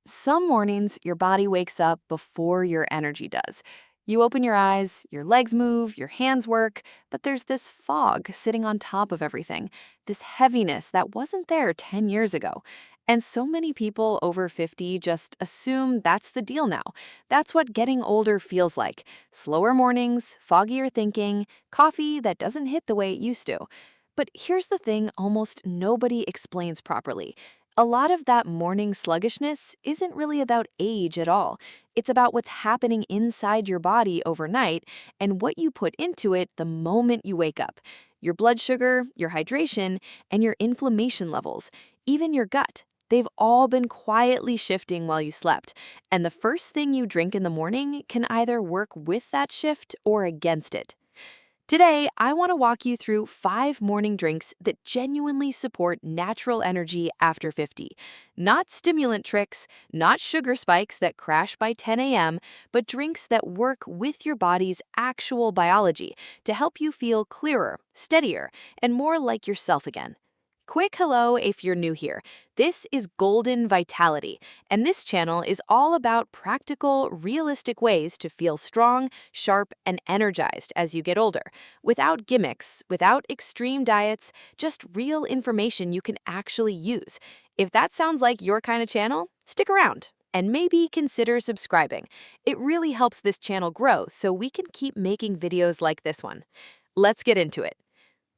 Some mornings, your body wakes up before your energy does. You open your eyes, your legs move, your hands work, but there's this fog sitting on top of everything, this heaviness that wasn't there 10 years ago. And so many people over 50 just assume that's the deal now. That's what getting older feels like. Slower mornings, foggier thinking, coffee that doesn't hit the way it used to. But here's the thing almost nobody explains properly. A lot of that morning sluggishness isn't really about age at all. It's about what's happening inside your body overnight and what you put into it the moment you wake up. Your blood sugar, your hydration, and your inflammation levels, even your gut. They've all been quietly shifting while you slept. And the first thing you drink in the morning can either work with that shift or against it. Today, I want to walk you through 5 morning drinks that genuinely support natural energy after 50. Not stimulant tricks, not sugar spikes that crash by 10 a.m., but drinks that work with your body's actual biology to help you feel clearer, steadier, and more like yourself again. Quick hello if you're new here. This is Golden Vitality, and this channel is all about practical, realistic ways to feel strong, sharp, and energized as you get older. Without gimmicks, without extreme diets, just real information you can actually use. If that sounds like your kind of channel, stick around and maybe consider subscribing. It really helps this channel grow so we can keep making videos like this one. Let's get into it.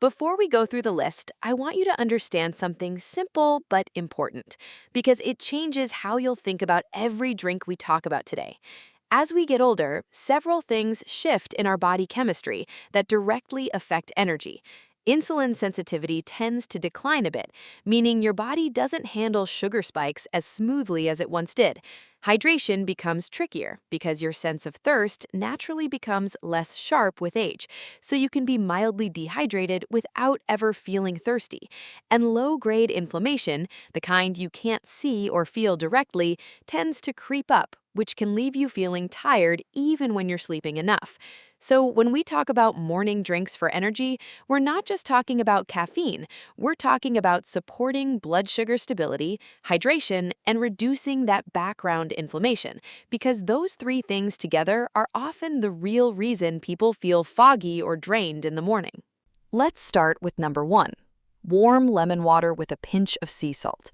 Before we go through the list, I want you to understand something simple but important, because it changes how you'll think about every drink we talk about today. As we get older, several things shift in our body chemistry that directly affect energy. Insulin sensitivity tends to decline a bit, meaning your body doesn't handle sugar spikes as smoothly as it once did. Hydration becomes trickier because your sense of thirst naturally becomes less sharp with age, so you can be mildly dehydrated without ever feeling thirsty. And low-grade inflammation, the kind you can't see or feel directly, tends to creep up, which can leave you feeling tired even when you're sleeping enough. So when we talk about morning drinks for energy, we're not just talking about caffeine. We're talking about supporting blood sugar stability, hydration, and reducing that background inflammation, because those three things together are often the real reason people feel foggy or drained in the morning. Let's start with number 1. Warm lemon water with a pinch of sea salt.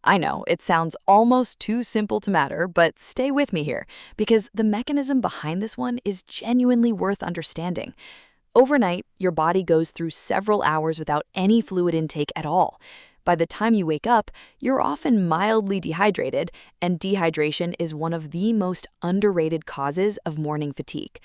I know, it sounds almost too simple to matter, but stay with me here, because the mechanism behind this one is genuinely worth understanding. Overnight, your body goes through several hours without any fluid intake at all. By the time you wake up, you're often mildly dehydrated, and dehydration is one of the most underrated causes of morning fatigue.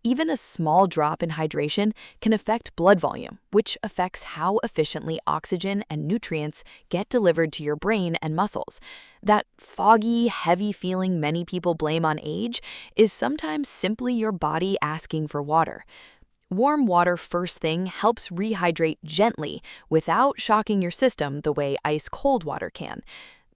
Even a small drop in hydration can affect blood volume, which affects how efficiently oxygen and nutrients get delivered to your brain and muscles. That foggy, heavy feeling many people blame on age is sometimes simply your body asking for water. Warm water first thing helps rehydrate gently without shocking your system the way ice-cold water can.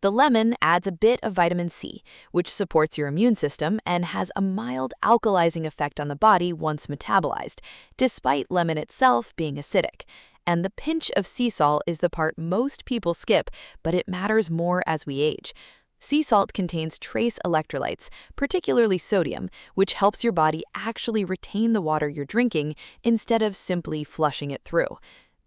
The lemon adds a bit of vitamin C, which supports your immune system and has a mild alkalizing effect on the body once metabolized, despite lemon itself being acidic. And the pinch of sea salt is the part most people skip, but it matters more as we age. Sea salt contains trace electrolytes, particularly sodium, which helps your body actually retain the water you're drinking instead of simply flushing it through.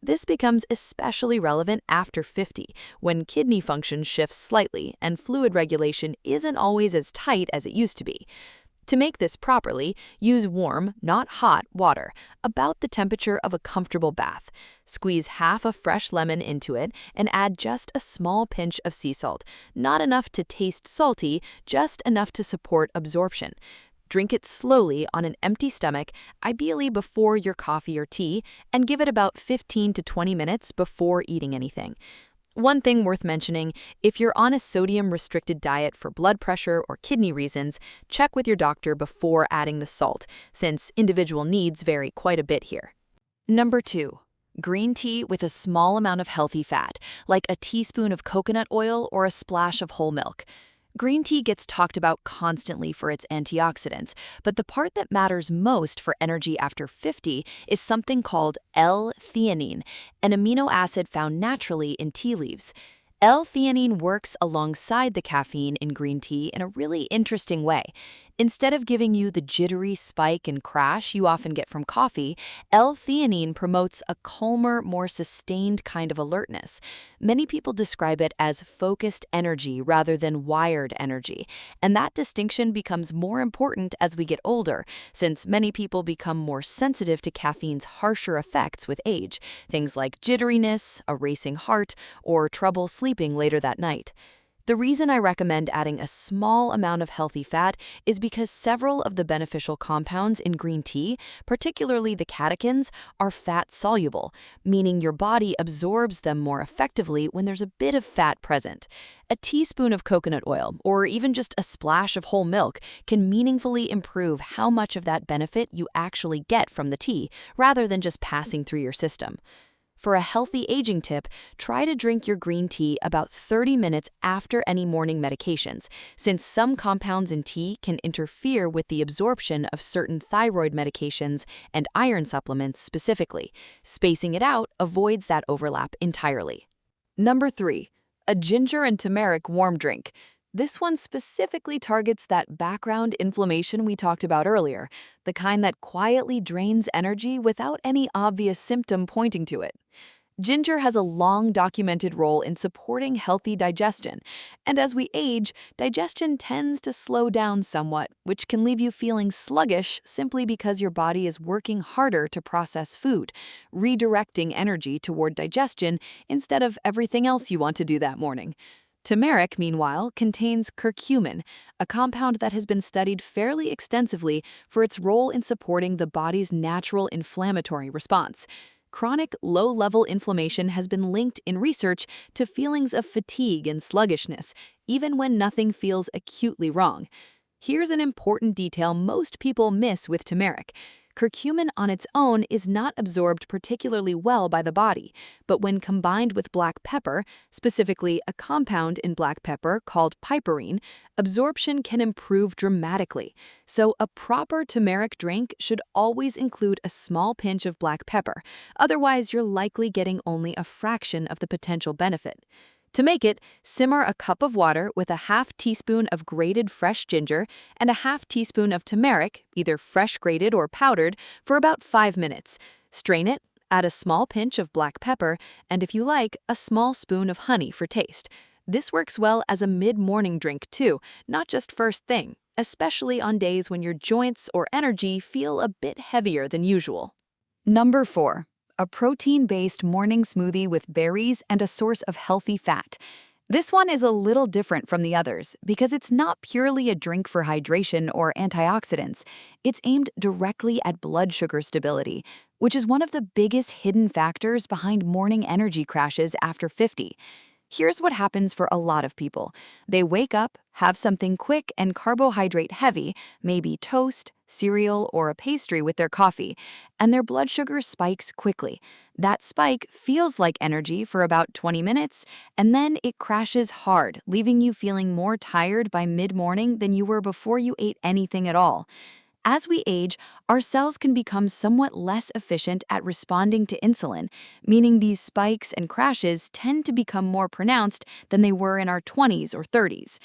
This becomes especially relevant after 50, when kidney function shifts slightly and fluid regulation isn't always as tight as it used to be. To make this properly, use warm, not hot, water, about the temperature of a comfortable bath. Squeeze half a fresh lemon into it and add just a small pinch of sea salt, not enough to taste salty, just enough to support absorption. Drink it slowly on an empty stomach, ideally before your coffee or tea, and give it about 15 to 20 minutes before eating anything. One thing worth mentioning, if you're on a sodium-restricted diet for blood pressure or kidney reasons, check with your doctor before adding the salt, since individual needs vary quite a bit here. Number 2. Green tea with a small amount of healthy fat, like a teaspoon of coconut oil or a splash of whole milk. Green tea gets talked about constantly for its antioxidants, but the part that matters most for energy after 50 is something called L-theanine, an amino acid found naturally in tea leaves. L-theanine works alongside the caffeine in green tea in a really interesting way. Instead of giving you the jittery spike and crash you often get from coffee, L-theanine promotes a calmer, more sustained kind of alertness. Many people describe it as focused energy rather than wired energy, and that distinction becomes more important as we get older, since many people become more sensitive to caffeine's harsher effects with age, things like jitteriness, a racing heart, or trouble sleeping later that night. The reason I recommend adding a small amount of healthy fat is because several of the beneficial compounds in green tea, particularly the catechins, are fat-soluble, meaning your body absorbs them more effectively when there's a bit of fat present. A teaspoon of coconut oil, or even just a splash of whole milk, can meaningfully improve how much of that benefit you actually get from the tea, rather than just passing through your system. For a healthy aging tip, try to drink your green tea about 30 minutes after any morning medications, since some compounds in tea can interfere with the absorption of certain thyroid medications and iron supplements specifically. Spacing it out avoids that overlap entirely. Number 3. A ginger and turmeric warm drink. This one specifically targets that background inflammation we talked about earlier, the kind that quietly drains energy without any obvious symptom pointing to it. Ginger has a long documented role in supporting healthy digestion, and as we age, digestion tends to slow down somewhat, which can leave you feeling sluggish simply because your body is working harder to process food, redirecting energy toward digestion instead of everything else you want to do that morning. Turmeric, meanwhile, contains curcumin, a compound that has been studied fairly extensively for its role in supporting the body's natural inflammatory response. Chronic low-level inflammation has been linked in research to feelings of fatigue and sluggishness, even when nothing feels acutely wrong. Here's an important detail most people miss with turmeric. Curcumin on its own is not absorbed particularly well by the body, but when combined with black pepper, specifically a compound in black pepper called piperine, absorption can improve dramatically. So a proper turmeric drink should always include a small pinch of black pepper, otherwise you're likely getting only a fraction of the potential benefit. To make it, simmer a cup of water with a half teaspoon of grated fresh ginger and a half teaspoon of turmeric, either fresh grated or powdered, for about 5 minutes. Strain it, add a small pinch of black pepper, and if you like, a small spoon of honey for taste. This works well as a mid-morning drink too, not just first thing, especially on days when your joints or energy feel a bit heavier than usual. Number 4. A protein-based morning smoothie with berries and a source of healthy fat. This one is a little different from the others because it's not purely a drink for hydration or antioxidants. It's aimed directly at blood sugar stability, which is one of the biggest hidden factors behind morning energy crashes after 50. Here's what happens for a lot of people. They wake up, have something quick and carbohydrate heavy, maybe toast, cereal, or a pastry with their coffee, and their blood sugar spikes quickly. That spike feels like energy for about 20 minutes, and then it crashes hard, leaving you feeling more tired by mid-morning than you were before you ate anything at all. As we age, our cells can become somewhat less efficient at responding to insulin, meaning these spikes and crashes tend to become more pronounced than they were in our 20s or 30s.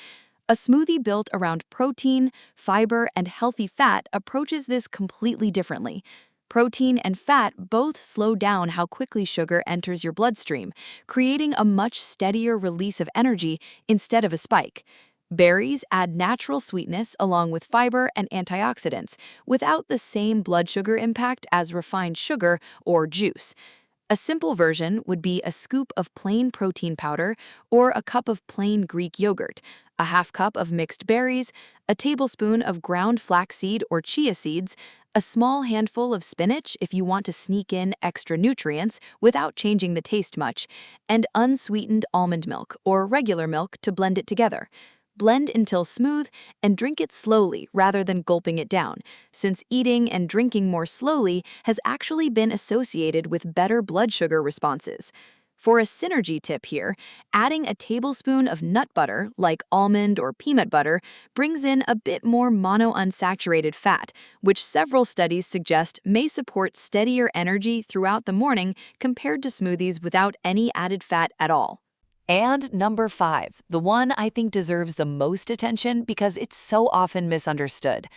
A smoothie built around protein, fiber, and healthy fat approaches this completely differently. Protein and fat both slow down how quickly sugar enters your bloodstream, creating a much steadier release of energy instead of a spike. Berries add natural sweetness along with fiber and antioxidants without the same blood sugar impact as refined sugar or juice. A simple version would be a scoop of plain protein powder or a cup of plain Greek yogurt, a half cup of mixed berries, a tablespoon of ground flaxseed or chia seeds, a small handful of spinach if you want to sneak in extra nutrients without changing the taste much, and unsweetened almond milk or regular milk to blend it together. Blend until smooth and drink it slowly rather than gulping it down, since eating and drinking more slowly has actually been associated with better blood sugar responses. For a synergy tip here, adding a tablespoon of nut butter, like almond or peanut butter, brings in a bit more monounsaturated fat, which several studies suggest may support steadier energy throughout the morning compared to smoothies without any added fat at all. And number 5, the one I think deserves the most attention because it's so often misunderstood.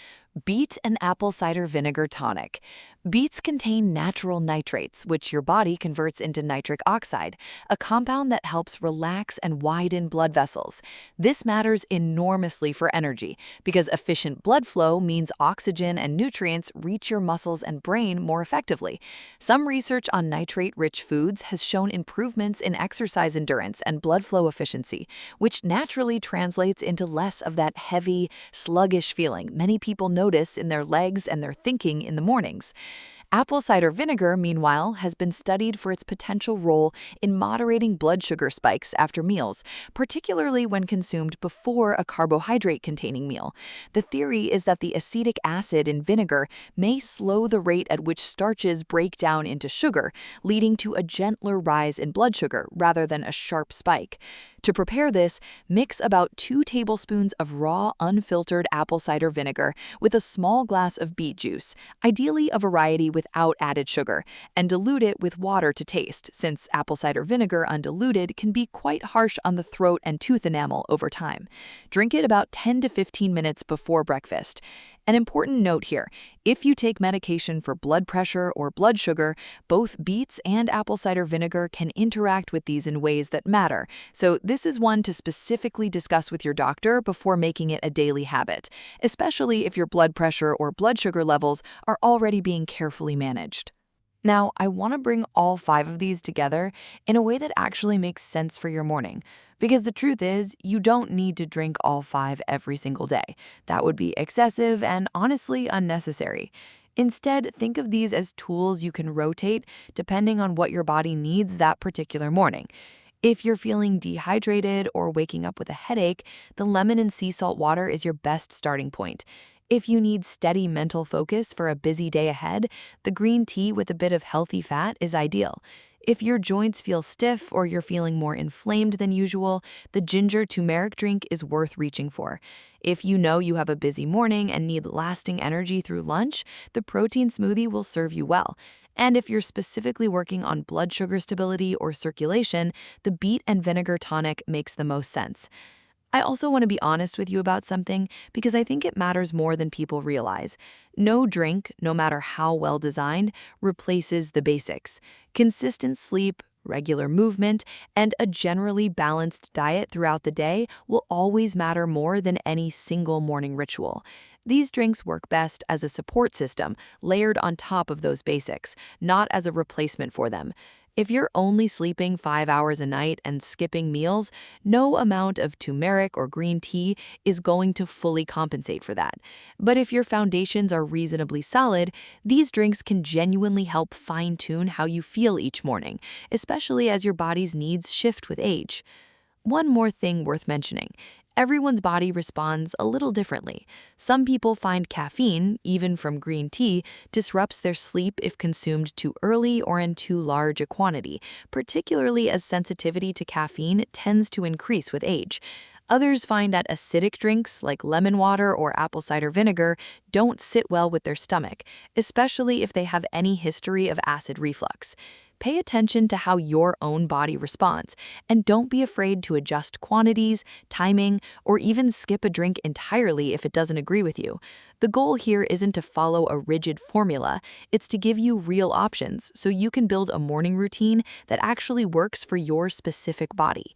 Beet and apple cider vinegar tonic. Beets contain natural nitrates, which your body converts into nitric oxide, a compound that helps relax and widen blood vessels. This matters enormously for energy because efficient blood flow means oxygen and nutrients reach your muscles and brain more effectively. Some research on nitrate-rich foods has shown improvements in exercise endurance and blood flow efficiency, which naturally translates into less of that heavy, sluggish feeling many people notice in their legs and their thinking in the mornings. Apple cider vinegar, meanwhile, has been studied for its potential role in moderating blood sugar spikes after meals, particularly when consumed before a carbohydrate-containing meal. The theory is that the acetic acid in vinegar may slow the rate at which starches break down into sugar, leading to a gentler rise in blood sugar rather than a sharp spike. To prepare this, mix about 2 tablespoons of raw, unfiltered apple cider vinegar with a small glass of beet juice, ideally a variety without added sugar, and dilute it with water to taste, since apple cider vinegar undiluted can be quite harsh on the throat and tooth enamel over time. Drink it about 10 to 15 minutes before breakfast. An important note here, if you take medication for blood pressure or blood sugar, both beets and apple cider vinegar can interact with these in ways that matter, so this is one to specifically discuss with your doctor before making it a daily habit, especially if your blood pressure or blood sugar levels are already being carefully managed. Now, I want to bring all 5 of these together in a way that actually makes sense for your morning. Because the truth is, you don't need to drink all 5 every single day. That would be excessive and honestly unnecessary. Instead, think of these as tools you can rotate depending on what your body needs that particular morning. If you're feeling dehydrated or waking up with a headache, the lemon and sea salt water is your best starting point. If you need steady mental focus for a busy day ahead, the green tea with a bit of healthy fat is ideal. If your joints feel stiff or you're feeling more inflamed than usual, the ginger turmeric drink is worth reaching for. If you know you have a busy morning and need lasting energy through lunch, the protein smoothie will serve you well. And if you're specifically working on blood sugar stability or circulation, the beet and vinegar tonic makes the most sense. I also want to be honest with you about something because I think it matters more than people realize. No drink, no matter how well designed, replaces the basics. Consistent sleep, regular movement, and a generally balanced diet throughout the day will always matter more than any single morning ritual. These drinks work best as a support system layered on top of those basics, not as a replacement for them. If you're only sleeping 5 hours a night and skipping meals, no amount of turmeric or green tea is going to fully compensate for that. But if your foundations are reasonably solid, these drinks can genuinely help fine-tune how you feel each morning, especially as your body's needs shift with age. One more thing worth mentioning. Everyone's body responds a little differently. Some people find caffeine, even from green tea, disrupts their sleep if consumed too early or in too large a quantity, particularly as sensitivity to caffeine tends to increase with age. Others find that acidic drinks like lemon water or apple cider vinegar don't sit well with their stomach, especially if they have any history of acid reflux. Pay attention to how your own body responds, and don't be afraid to adjust quantities, timing, or even skip a drink entirely if it doesn't agree with you. The goal here isn't to follow a rigid formula, it's to give you real options so you can build a morning routine that actually works for your specific body.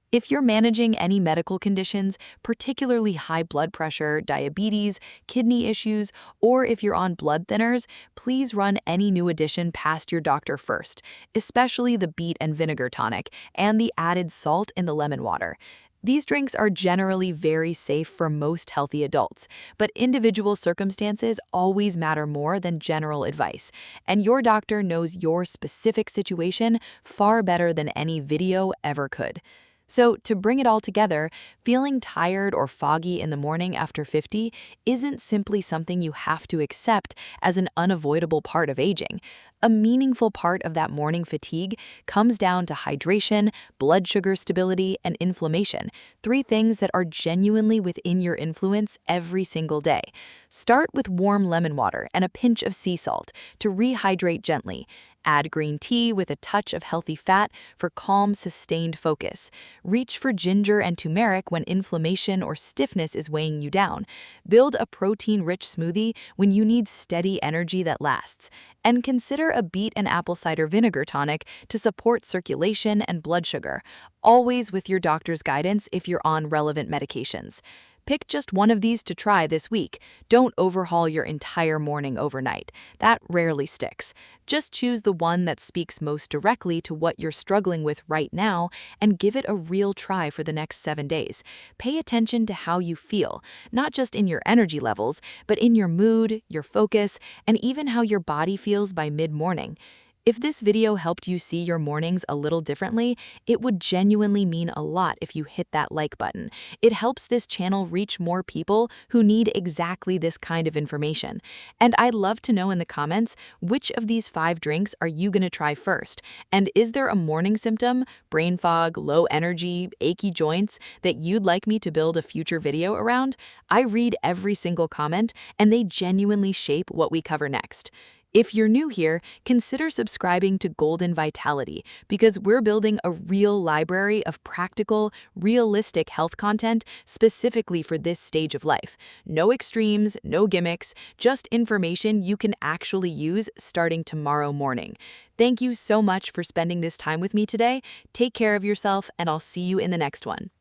If you're managing any medical conditions, particularly high blood pressure, diabetes, kidney issues, or if you're on blood thinners, please run any new addition past your doctor first, especially the beet and vinegar tonic and the added salt in the lemon water. These drinks are generally very safe for most healthy adults, but individual circumstances always matter more than general advice, and your doctor knows your specific situation far better than any video ever could. So, to bring it all together, feeling tired or foggy in the morning after 50 isn't simply something you have to accept as an unavoidable part of aging. A meaningful part of that morning fatigue comes down to hydration, blood sugar stability, and inflammation, 3 things that are genuinely within your influence every single day. Start with warm lemon water and a pinch of sea salt to rehydrate gently. Add green tea with a touch of healthy fat for calm, sustained focus. Reach for ginger and turmeric when inflammation or stiffness is weighing you down. Build a protein-rich smoothie when you need steady energy that lasts. And consider a beet and apple cider vinegar tonic to support circulation and blood sugar, always with your doctor's guidance if you're on relevant medications. Pick just one of these to try this week. Don't overhaul your entire morning overnight. That rarely sticks. Just choose the one that speaks most directly to what you're struggling with right now and give it a real try for the next 7 days. Pay attention to how you feel, not just in your energy levels, but in your mood, your focus, and even how your body feels by mid-morning. If this video helped you see your mornings a little differently, it would genuinely mean a lot if you hit that like button. It helps this channel reach more people who need exactly this kind of information. And I'd love to know in the comments, which of these 5 drinks are you going to try first? And is there a morning symptom, brain fog, low energy, achy joints, that you'd like me to build a future video around? I read every single comment, and they genuinely shape what we cover next. If you're new here, consider subscribing to Golden Vitality because we're building a real library of practical, realistic health content specifically for this stage of life. No extremes, no gimmicks, just information you can actually use starting tomorrow morning. Thank you so much for spending this time with me today. Take care of yourself, and I'll see you in the next one.